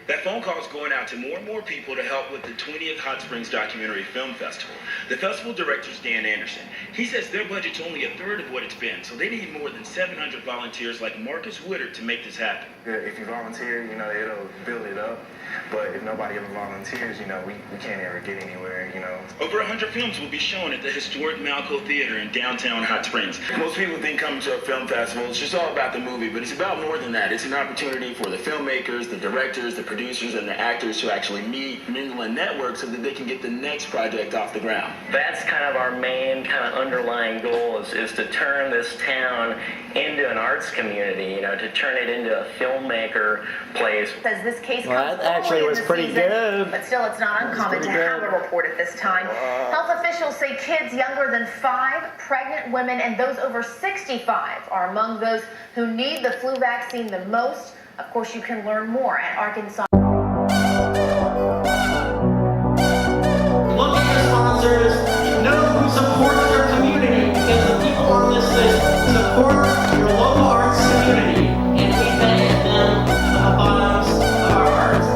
That phone call is going out to more and more people to help with the 20th Hot Springs Documentary Film Festival. The festival director is Dan Anderson. He says their budget's only a third of what it's been, so they need more than 700 volunteers like Marcus Woodard to make this happen. If you volunteer, it'll build it up. But if nobody ever volunteers, we can't ever get anywhere, Over 100 films will be shown at the historic Malco Theater in downtown Hot Springs. Most people think coming to a film festival is just all about the movie, but it's about more than that. It's an opportunity for the filmmakers, the directors, the producers, and the actors to actually meet, mingle, and network so that they can get the next project off the ground. That's kind of our main underlying goal is to turn this town into an arts community, to turn it into a filmmaker place. Says this case that actually was pretty good. But still, it's not uncommon to have a report at this time. Health officials say kids younger than 5, pregnant women, and those over 65 are among those who need the flu vaccine the most. Of course, you can learn more at Arkansas. Look at your sponsors. Know who supports your community, because the people on this list support your local arts community, and we thank them from the bottoms of our hearts.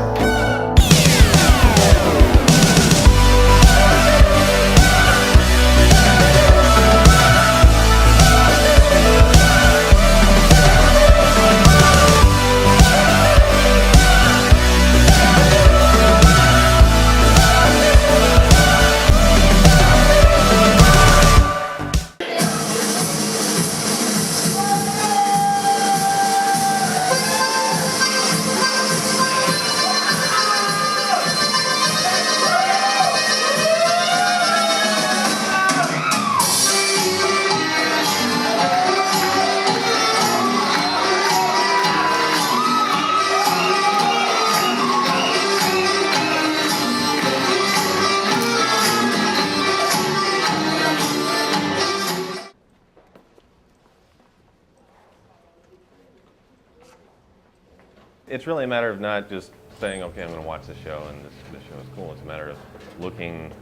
It's really a matter of not just saying, okay, I'm going to watch the show and this show is cool. It's a matter of looking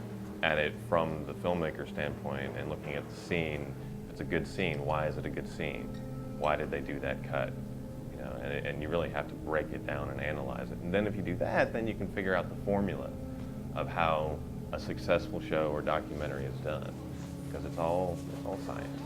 at it from the filmmaker standpoint and looking at the scene. It's a good scene. Why is it a good scene? Why did they do that cut? And you really have to break it down and analyze it. And then if you do that, then you can figure out the formula of how a successful show or documentary is done, because it's all science.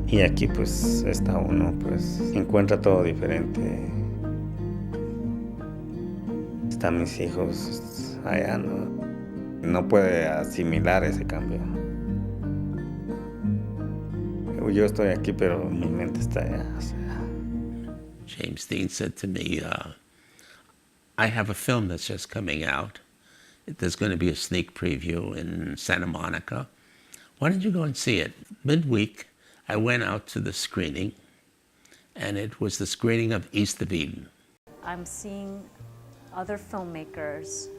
Y aquí pues está uno, pues encuentra todo diferente. Están mis hijos allá, no puede asimilar ese cambio. Yo estoy aquí, pero mi mente está allá. O sea. James Dean said to me, I have a film that's just coming out. There's going to be a sneak preview in Santa Monica. Why don't you go and see it? Midweek, I went out to the screening, and it was the screening of East of Eden. I'm seeing other filmmakers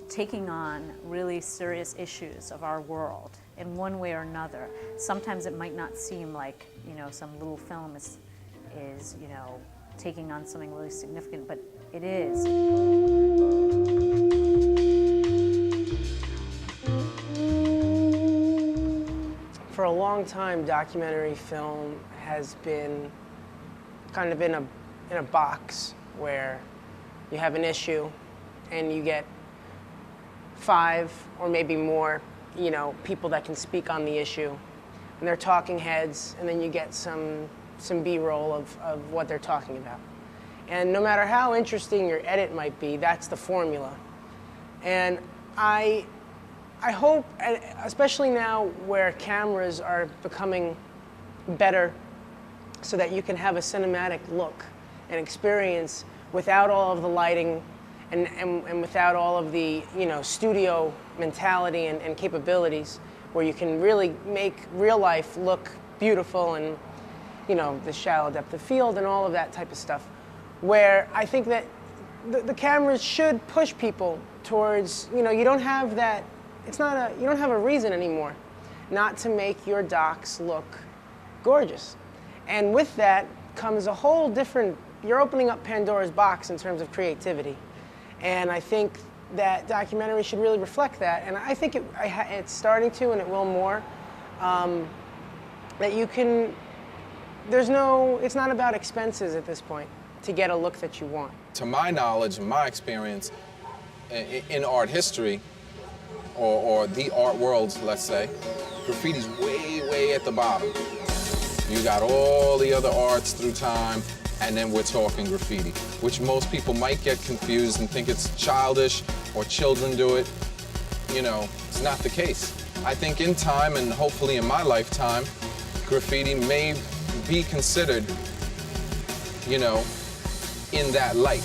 taking on really serious issues of our world in one way or another. Sometimes it might not seem like, some little film is taking on something really significant, but it is. For a long time, documentary film has been kind of in a box where you have an issue and you get 5 or maybe more, people that can speak on the issue, and they're talking heads, and then you get some B-roll of what they're talking about. And no matter how interesting your edit might be, that's the formula. And I hope, especially now where cameras are becoming better so that you can have a cinematic look and experience without all of the lighting and without all of the, you know, studio mentality and capabilities, where you can really make real life look beautiful, and, you know, the shallow depth of field and all of that type of stuff, where I think that the cameras should push people towards, you know, you don't have that, you don't have a reason anymore not to make your docs look gorgeous. And with that comes a whole different, you're opening up Pandora's box in terms of creativity. And I think that documentary should really reflect that. And I think it's starting to, and it will more. That you can, it's not about expenses at this point to get a look that you want. To my knowledge and my experience in art history, or the art world, let's say, graffiti's way, way at the bottom. You got all the other arts through time, and then we're talking graffiti, which most people might get confused and think it's childish or children do it. You know, it's not the case. I think in time, and hopefully in my lifetime, graffiti may be considered, you know, in that light.